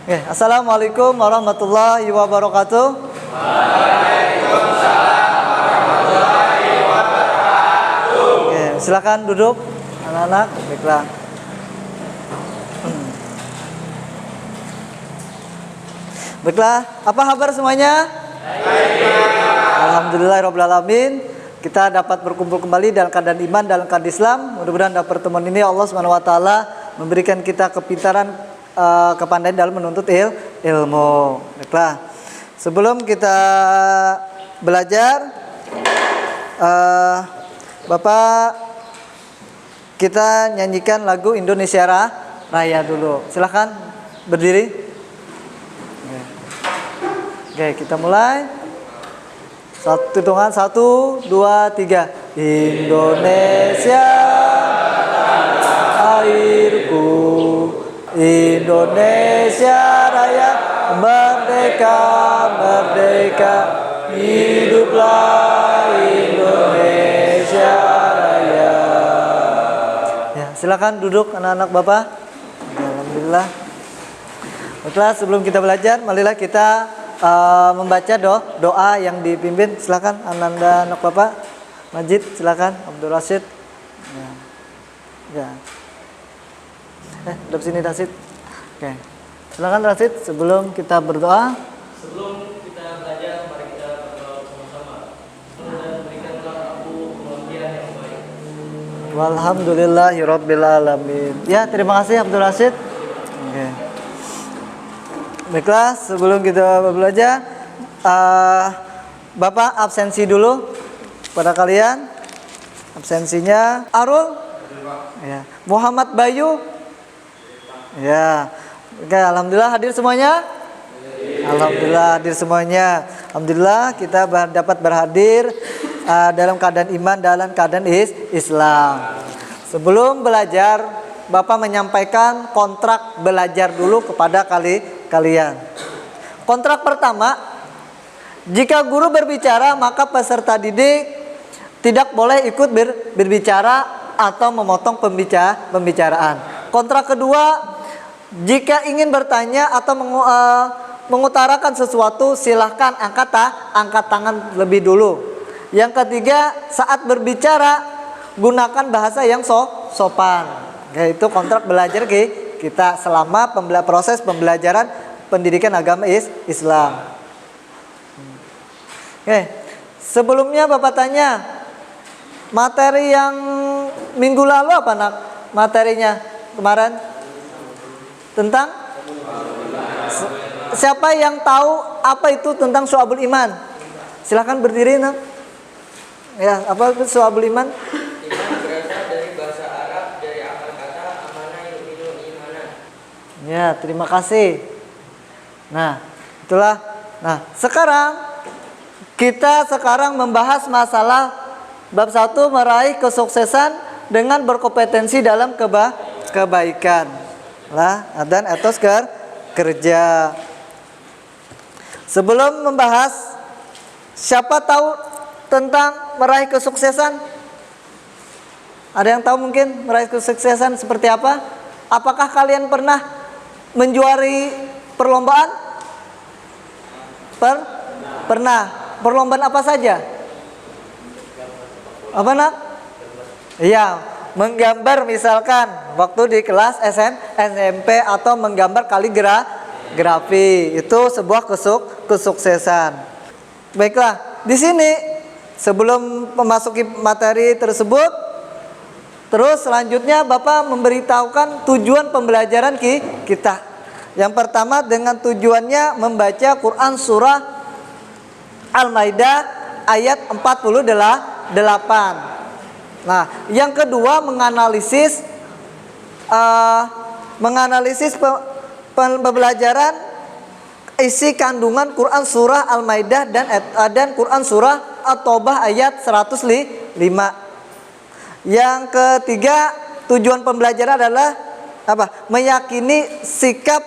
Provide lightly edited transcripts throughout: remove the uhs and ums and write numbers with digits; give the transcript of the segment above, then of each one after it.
Oke, assalamualaikum warahmatullahi wabarakatuh. Oke, silakan duduk anak-anak. Baiklah. Baiklah, apa kabar semuanya? Alhamdulillahirabbil alamin. Kita dapat berkumpul kembali dalam keadaan iman, dalam keadaan Islam. Mudah-mudahan dalam pertemuan ini Allah Subhanahu wa taala memberikan kita kepintaran, kepandaian dalam menuntut ilmu. Baiklah. Sebelum kita belajar, Bapak, kita nyanyikan lagu Indonesia Raya dulu. Silakan berdiri. Oke, kita mulai. Satu hitungan, 1, 2, 3. Indonesia airku, Indonesia Raya, merdeka, merdeka, hiduplah Indonesia Raya. Ya, silakan duduk anak-anak Bapak. Alhamdulillah. Baiklah, sebelum kita belajar, marilah kita membaca doa yang dipimpin. Silakan Ananda anak Bapak. Majid, silakan. Abdul Rashid. Ya. Dari sini Rashid. Oke. Silakan Rashid sebelum kita berdoa. Sebelum kita belajar, mari kita berdoa bersama-sama. Dan berikanlah aku kemampuan yang baik. Walhamdulillahirabbil alamin. Ya, terima kasih Abdul Rashid. Oke. Baiklah, sebelum kita belajar, Bapak absensi dulu pada kalian. Absensinya Arul, ya. Muhammad Bayu, ya. Oke, alhamdulillah hadir semuanya. Alhamdulillah hadir semuanya. Alhamdulillah kita dapat berhadir dalam keadaan iman, dalam keadaan Islam. Sebelum belajar, Bapak menyampaikan kontrak belajar dulu kepada kalian. Kontrak pertama, jika guru berbicara maka peserta didik tidak boleh ikut berbicara atau memotong pembicaraan. Kontrak kedua, jika ingin bertanya atau mengutarakan sesuatu, silahkan angkat tangan lebih dulu. Yang ketiga, saat berbicara gunakan bahasa yang sopan. Yaitu kontrak belajar kita selama proses pembelajaran pendidikan agama Islam. Oke, sebelumnya Bapak tanya, materi yang minggu lalu apa nak? Materinya kemarin tentang siapa yang tahu apa itu tentang Syu'abul Iman? Silahkan berdiri nak. Ya, apa itu Syu'abul Iman? Ya, terima kasih. Nah, itulah. Nah, kita sekarang membahas masalah bab 1, meraih kesuksesan dengan berkompetensi dalam kebaikan. Dan etos kerja. Sebelum membahas, siapa tahu tentang meraih kesuksesan? Ada yang tahu mungkin meraih kesuksesan seperti apa? Apakah kalian pernah menjuari perlombaan? Pernah. Perlombaan apa saja? Apa nak? Iya, menggambar misalkan waktu di kelas SMP atau menggambar kaligrafi. Itu sebuah kesuksesan. Baiklah, di sini sebelum memasuki materi tersebut, terus selanjutnya Bapak memberitahukan tujuan pembelajaran kita. Yang pertama dengan tujuannya membaca Quran surah Al-Maidah ayat 48. Nah, yang kedua menganalisis pembelajaran isi kandungan Quran surah Al-Maidah dan Quran surah At-Taubah ayat 105. Yang ketiga, tujuan pembelajaran adalah apa? Meyakini sikap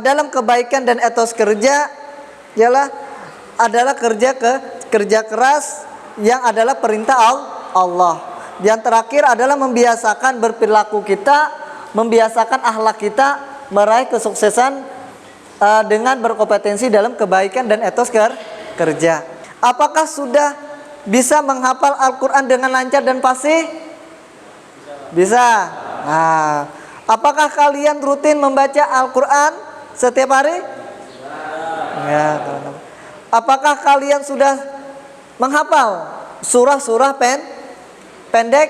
dalam kebaikan dan etos kerja adalah kerja keras yang adalah perintah Allah. Yang terakhir adalah membiasakan berperilaku kita, membiasakan akhlak kita meraih kesuksesan dengan berkompetensi dalam kebaikan dan etos kerja. Apakah sudah bisa menghafal Al-Quran dengan lancar dan fasih? Bisa. Nah, apakah kalian rutin membaca Al-Quran setiap hari? Ya, teman-teman. Apakah kalian sudah menghafal surah-surah pendek?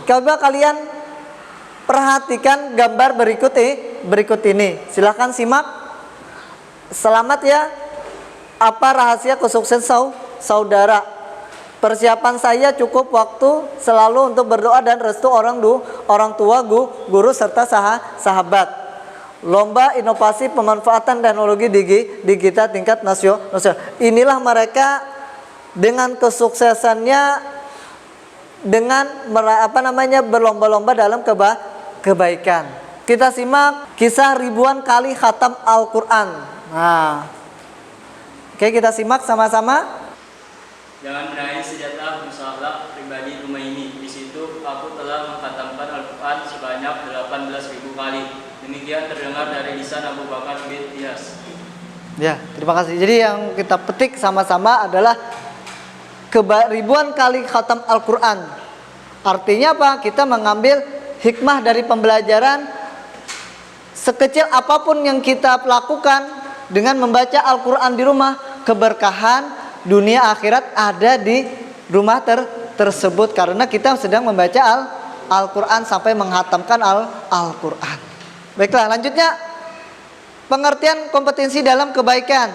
Coba kalian perhatikan gambar berikut ini. Silahkan simak. Selamat ya. Apa rahasia kesuksesan saudara? Persiapan saya cukup waktu selalu untuk berdoa dan restu orang tua, guru serta sahabat. Lomba inovasi pemanfaatan teknologi digital tingkat nasional. Inilah mereka dengan kesuksesannya dengan berlomba-lomba dalam kebaikan. Kita simak kisah ribuan kali khatam Al-Quran. Nah, oke, kita simak sama-sama. Jangan benahi senjata musalah pribadi rumah ini. Di situ aku telah mengkhatamkan Al-Quran sebanyak 18.000 kali. Demikian terdengar dari lisan Abu Bakar bin Iyas. Ya, terima kasih. Jadi yang kita petik sama-sama adalah ribuan kali khatam Al-Quran. Artinya apa? Kita mengambil hikmah dari pembelajaran. Sekecil apapun yang kita lakukan dengan membaca Al-Quran di rumah, keberkahan dunia akhirat ada di rumah tersebut. Karena kita sedang membaca Al-Quran sampai menghatamkan Al-Quran. Baiklah, lanjutnya pengertian kompetensi dalam kebaikan.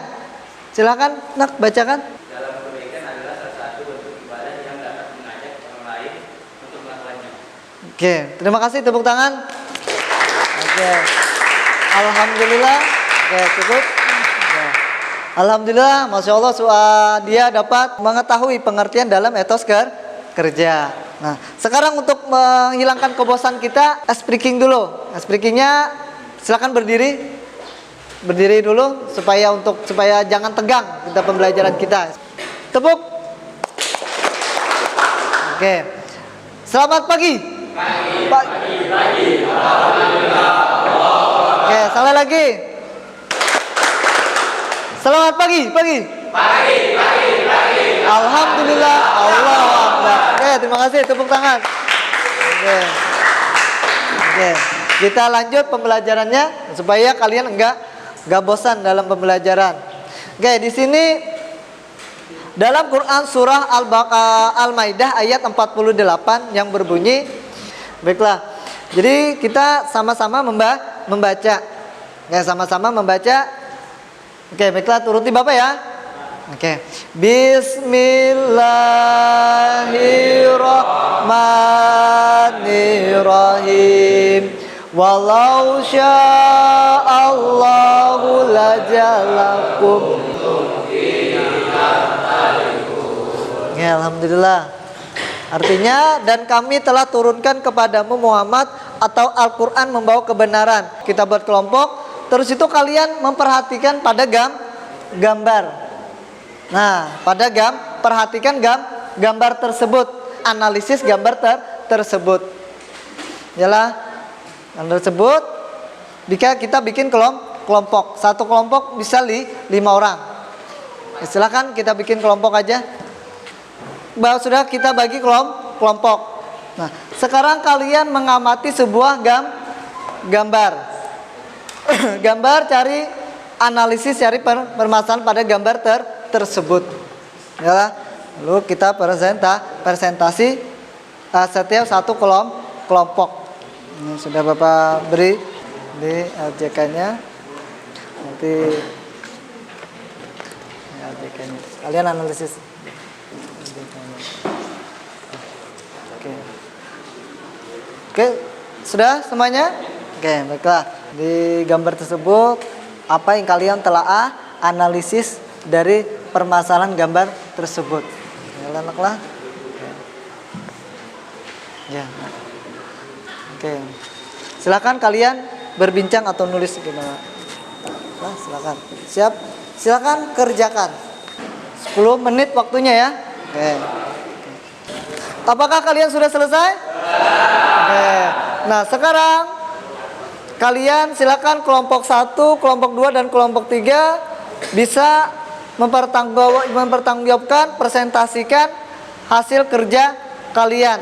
Silakan, nak, bacakan. Dalam kebaikan adalah salah satu bentuk ibadah yang dapat mengajak orang lain untuk melakukannya. Oke, terima kasih, tepuk tangan. Oke, alhamdulillah. Oke, cukup. Oke. Alhamdulillah, masya Allah, dia dapat mengetahui pengertian dalam etos kerja. Nah, sekarang untuk menghilangkan kebosanan kita, speaking dulu. Speakingnya silakan berdiri dulu supaya jangan tegang kita pembelajaran kita. Tepuk. Oke. Selamat pagi. Pagi. Alhamdulillah. Oke, salah lagi. Selamat pagi. Pagi. Alhamdulillah. Allahu Akbar. Oke, terima kasih, tepuk tangan. Oke. Kita lanjut pembelajarannya supaya kalian enggak bosan dalam pembelajaran. Oke, di sini dalam Quran surah Al-Maidah ayat 48 yang berbunyi, baiklah. Jadi kita sama-sama membaca. Oke, sama-sama membaca. Oke, baiklah, turuti Bapak ya. Oke. Bismillahirrahmanirrahim. Walau sya'allahu lajalakum. Ya, alhamdulillah. Artinya, dan kami telah turunkan kepadamu Muhammad atau Al-Quran membawa kebenaran. Kita buat kelompok. Terus itu kalian memperhatikan pada gambar. Nah, perhatikan gambar tersebut, analisis gambar tersebut. Yalah, gambar tersebut. Jika kita bikin kelompok, satu kelompok bisa 5 orang. Ya, silakan kita bikin kelompok aja. Sudah kita bagi kelompok. Nah, sekarang kalian mengamati sebuah gambar. Gambar, cari analisis, cari permasalahan pada gambar tersebut. Ya, lalu kita presentasi setiap satu kelompok. Ini sudah Bapak beri di LJK-nya. Nanti LJK-nya. Kalian analisis. Oke, sudah semuanya? Oke, baiklah. Di gambar tersebut apa yang kalian telah analisis dari permasalahan gambar tersebut? Ya, anaklah. Ya. Oke. Silakan kalian berbincang atau nulis gimana? Nah, silakan. Siap? Silakan kerjakan. 10 menit waktunya ya. Oke. Apakah kalian sudah selesai? Oke. Nah, sekarang kalian silakan kelompok 1, kelompok 2 dan kelompok 3 bisa mempertanggungjawabkan, presentasikan hasil kerja kalian.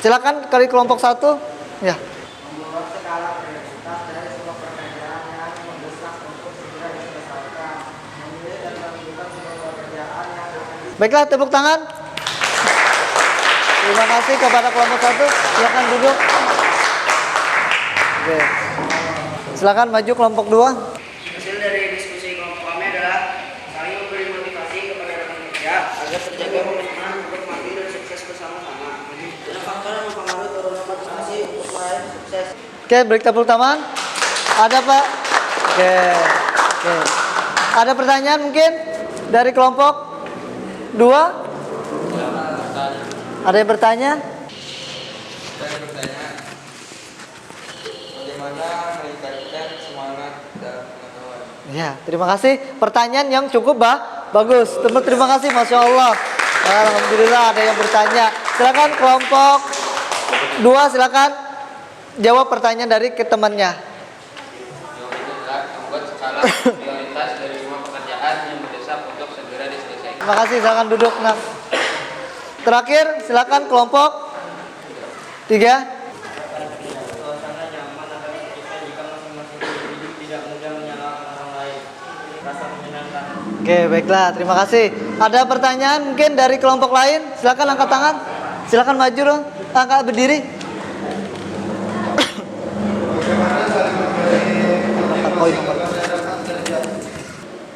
Silakan kali kelompok 1 ya. Membuat skala prioritas dari sebuah pekerjaan yang mendesak untuk segera diselesaikan. Memilih dan menentukan sebuah pekerjaan yang akan Baiklah, tepuk tangan. Terima kasih kepada kelompok 1. Silakan duduk. Oke. Silakan maju kelompok 2. Hasil dari diskusi kelompok kami adalah saling memberi motivasi kepada rekan kerja agar terjaga komitmen untuk maju dan sukses bersama-sama. Dan faktor yang mempengaruhi turunnya motivasi untuk meraih sukses. Oke, beri tepuk tangan. Ada Pak? Oke. Oke. Ada pertanyaan mungkin dari kelompok 2? Ada yang bertanya? Saya bertanya, bagaimana meningkatkan semangat dan pengetahuan? Ya, terima kasih. Pertanyaan yang cukup bagus. Terima kasih, Masya Allah. Alhamdulillah ada yang bertanya. Silakan kelompok 2, silakan jawab pertanyaan dari temannya. Jawaban itu adalah membuat skala prioritas dari semua pekerjaan yang mendesak untuk segera diselesaikan. Terima kasih, silakan duduk. Nah, terakhir silakan kelompok 3. Suasana nyaman akan tercipta jika masing-masing individu tidak mudah menyalahkan orang lain. Rasa menyenangkan. Oke, baiklah, terima kasih. Ada pertanyaan mungkin dari kelompok lain? Silakan angkat tangan. Silakan maju dong. Angkat berdiri.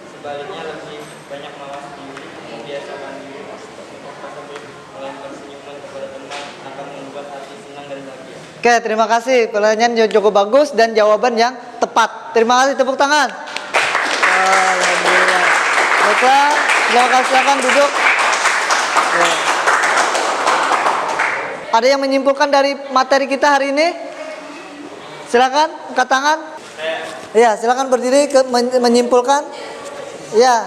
Sebaliknya lebih banyak mawas diri, membiasakan diri untuk merasa melakukan senyuman kepada teman akan membuat hati senang dan bahagia. Oke, terima kasih. Pertanyaan yang cukup bagus dan jawaban yang tepat. Terima kasih, tepuk tangan. Alhamdulillah. Baiklah, silakan duduk. Oke. Ada yang menyimpulkan dari materi kita hari ini? Silakan, angkat tangan. Ya, silakan berdiri menyimpulkan. Ya.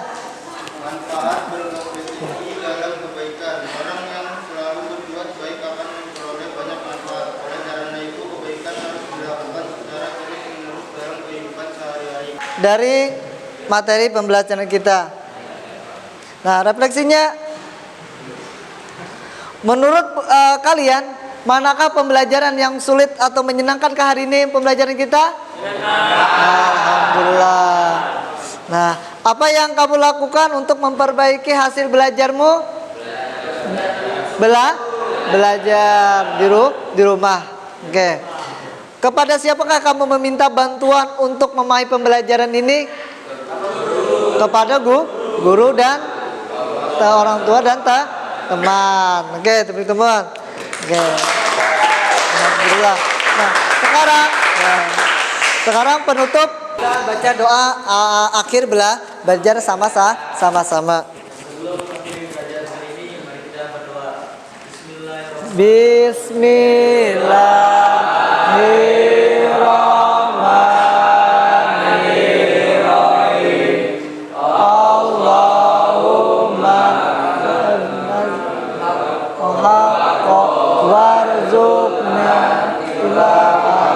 Manfaat berkontribusi dalam kebaikan. Orang yang selalu berbuat baik akan memperoleh banyak manfaat. Oleh karena itu, kebaikan harus dilakukan secara terus-menerus dalam kehidupan sehari-hari. Dari materi pembelajaran kita. Nah, refleksinya, menurut kalian, manakah pembelajaran yang sulit atau menyenangkan ke hari ini pembelajaran kita? Alhamdulillah. Nah, apa yang kamu lakukan untuk memperbaiki hasil belajarmu? Belajar di rumah. Oke. Kepada siapakah kamu meminta bantuan untuk memahami pembelajaran ini? Kepada guru dan orang tua dan teman. Oke, teman-teman. Oke. Alhamdulillah. Nah, sekarang penutup kita baca doa akhir belajar sama-sama. Sebelum mengakhiri pelajaran hari ini, mari kita berdoa. Bismillahirrahmanirrahim. Bismillahirrahmanirrahim. Allahumma warzuqna ilaha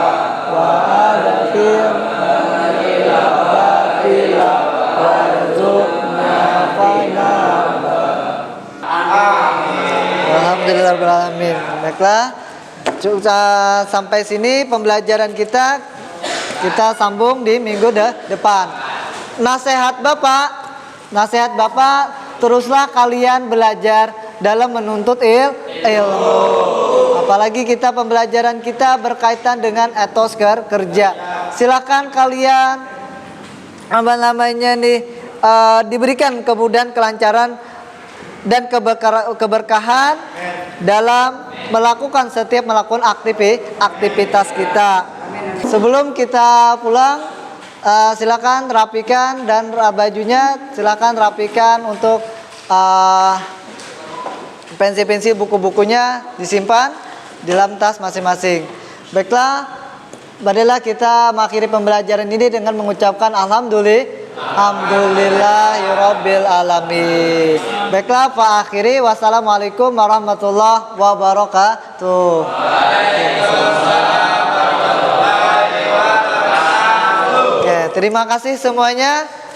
wa adkhil batila warzuqna fanaba. Alhamdulillahirrahmanirrahim. Baiklah, sampai sini pembelajaran kita sambung di minggu depan. Nasihat Bapak, teruslah kalian belajar dalam menuntut ilmu. Apalagi pembelajaran kita berkaitan dengan etos kerja. Silakan kalian diberikan kemudahan, kelancaran dan keberkahan dalam melakukan aktivitas kita. Sebelum kita pulang, silakan rapikan dan bajunya silakan rapikan untuk pensil-pensil, buku-bukunya disimpan di dalam tas masing-masing. Baiklah, marilah kita mengakhiri pembelajaran ini dengan mengucapkan alhamdulillahirabbil alamin. Baiklah, fa akhiri wassalamualaikum warahmatullahi wabarakatuh. Waalaikumsalam warahmatullahi wabarakatuh. Terima kasih semuanya.